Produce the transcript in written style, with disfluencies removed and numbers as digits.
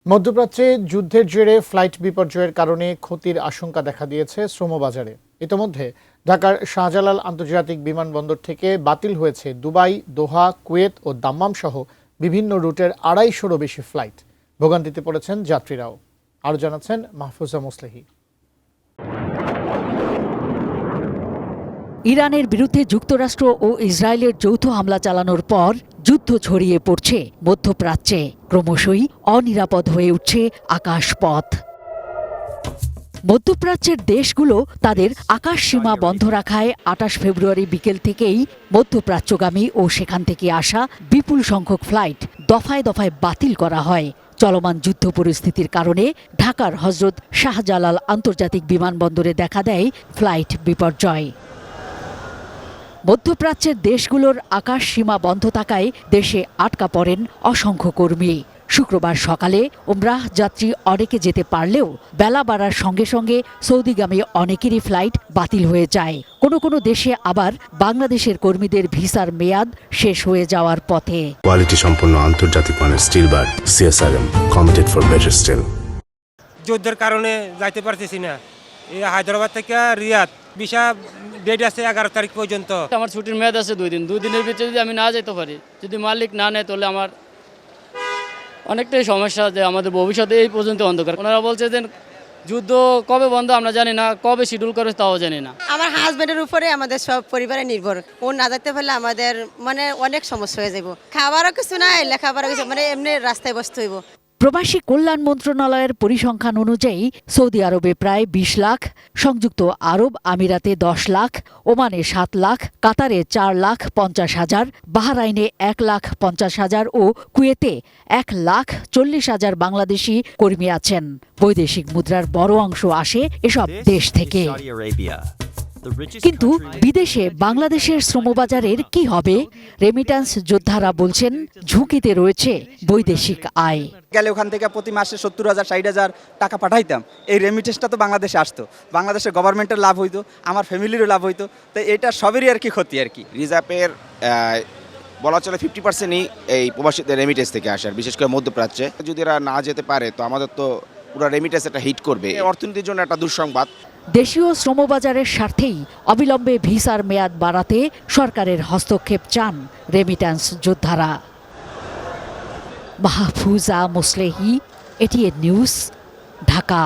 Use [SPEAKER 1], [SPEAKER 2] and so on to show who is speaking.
[SPEAKER 1] মধ্যপ্রাচ্যে যুদ্ধের জেরে ফ্লাইট বিপর্যয়ের কারণে ক্ষতির আশঙ্কা দেখা দিয়েছে শ্রমবাজারে। ইতোমধ্যে ঢাকার শাহজালাল আন্তর্জাতিক বিমানবন্দর থেকে বাতিল হয়েছে দুবাই, দোহা, কুয়েত ও দাম্মাম সহ বিভিন্ন রুটের ২৫০রও বেশি ফ্লাইট। ভোগান্তিতে পড়েছেন যাত্রীরাও। আরও জানাচ্ছেন মাহফুজা মুসলেহি।
[SPEAKER 2] ইরানের বিরুদ্ধে যুক্তরাষ্ট্র ও ইসরায়েলের যৌথ হামলা চালানোর পর যুদ্ধ ছড়িয়ে পড়ছে মধ্যপ্রাচ্যে। ক্রমশই অনিরাপদ হয়ে উঠছে আকাশপথ। মধ্যপ্রাচ্যের দেশগুলো তাদের আকাশ সীমা বন্ধ রাখায় ২৮ ফেব্রুয়ারি বিকেল থেকেই মধ্যপ্রাচ্যগামী ও সেখান থেকে আসা বিপুল সংখ্যক ফ্লাইট দফায় দফায় বাতিল করা হয়। চলমান যুদ্ধ পরিস্থিতির কারণে ঢাকার হজরত শাহজালাল আন্তর্জাতিক বিমানবন্দরে দেখা দেয় ফ্লাইট বিপর্যয়। মধ্যপ্রাচ্যের দেশগুলোর আকাশ সীমা বন্ধ থাকায় দেশে আটকা পড়েন অসংখ্য কর্মী। শুক্রবার সকালে ওমরাহ যাত্রী অনেকে যেতে পারলেও বেলা বাড়ার সঙ্গে সঙ্গে সৌদিগামী অনেকেরই ফ্লাইট বাতিল হয়ে যায়। কোনো কোনো দেশে আবার বাংলাদেশের কর্মীদের ভিসার মেয়াদ শেষ হয়ে যাওয়ার পথে।
[SPEAKER 3] কোয়ালিটি সম্পন্ন আন্তর্জাতিক মানের still bar CSRM, committed for better still.
[SPEAKER 4] যুদ্ধের কারণে যাইতে পারতেছি না। এই হায়দ্রাবাদ থেকে রিয়াদ ভিসা ডেট আছে 11 তারিখ পর্যন্ত।
[SPEAKER 5] আমার ছুটির মেয়াদ আছে 2 দিন। 2 দিনের ভিতরে যদি আমি না যেতে পারি, যদি মালিক না নেয়, তাহলে আমার অনেকটাই সমস্যা, যে আমাদের ভবিষ্যতে এই পর্যন্ত অন্ধকার। ওনারা বলছে যে যুদ্ধ কবে বন্ধ আমরা জানি না, কবে শিডিউল করে তাও জানি না।
[SPEAKER 6] আমার হাজবেন্ডের উপরে আমাদের সব পরিবারে নির্ভর। ও না যেতে পারলে আমাদের অনেক সমস্যা হয়ে যাব। খাবারও কিছু নাই, লেখাপড়া কিছু এমনি রাস্তায় বসতে হইব।
[SPEAKER 2] প্রবাসী কল্যাণ মন্ত্রণালয়ের পরিসংখ্যান অনুযায়ী সৌদি আরবে প্রায় ২০ লাখ, সংযুক্ত আরব আমিরাতে ১০ লাখ, ওমানে ৭ লাখ, কাতারে ৪,৫০,০০০, বাহরাইনে ১,৫০,০০০ ও কুয়েতে ১,৪০,০০০ বাংলাদেশি কর্মী আছেন। বৈদেশিক মুদ্রার বড় অংশ আসে এসব দেশ থেকে। কিন্তু বিদেশে বাংলাদেশের শ্রমবাজারের কি হবে? রেমিট্যান্স যোদ্ধারা বলছেন ঝুঁকিতে রয়েছে বৈদেশিক আয়।
[SPEAKER 7] গেলে ওখান থেকে প্রতি মাসে ৭০,০০০ ৬০,০০০ টাকা পাঠাইতাম। এই রেমিটেন্সটা তো বাংলাদেশে আসতো, বাংলাদেশের গভর্নমেন্টের লাভ হইতো, আমার ফ্যামিলিরও লাভ হইতো। তো এটা সবেরই আর কি ক্ষতি আর কি।
[SPEAKER 8] রিজার্ভের বলা চলে 50%ই এই প্রবাসীদের রেমিটেন্স থেকে আসে, বিশেষ করে মধ্যপ্রাচ্যে। যদি এরা না যেতে পারে তো আমাদের তো পুরো রেমিটেন্স একটা হিট করবে। অর্থনীতির জন্য একটা দুঃসংবাদ।
[SPEAKER 2] দেশীয় শ্রমবাজারের স্বার্থেই অবিলম্বে ভিসার মেয়াদ বাড়াতে সরকারের হস্তক্ষেপ চান রেমিট্যান্স যোদ্ধারা। Mahfuza Muslehi, ATN News, Dhaka.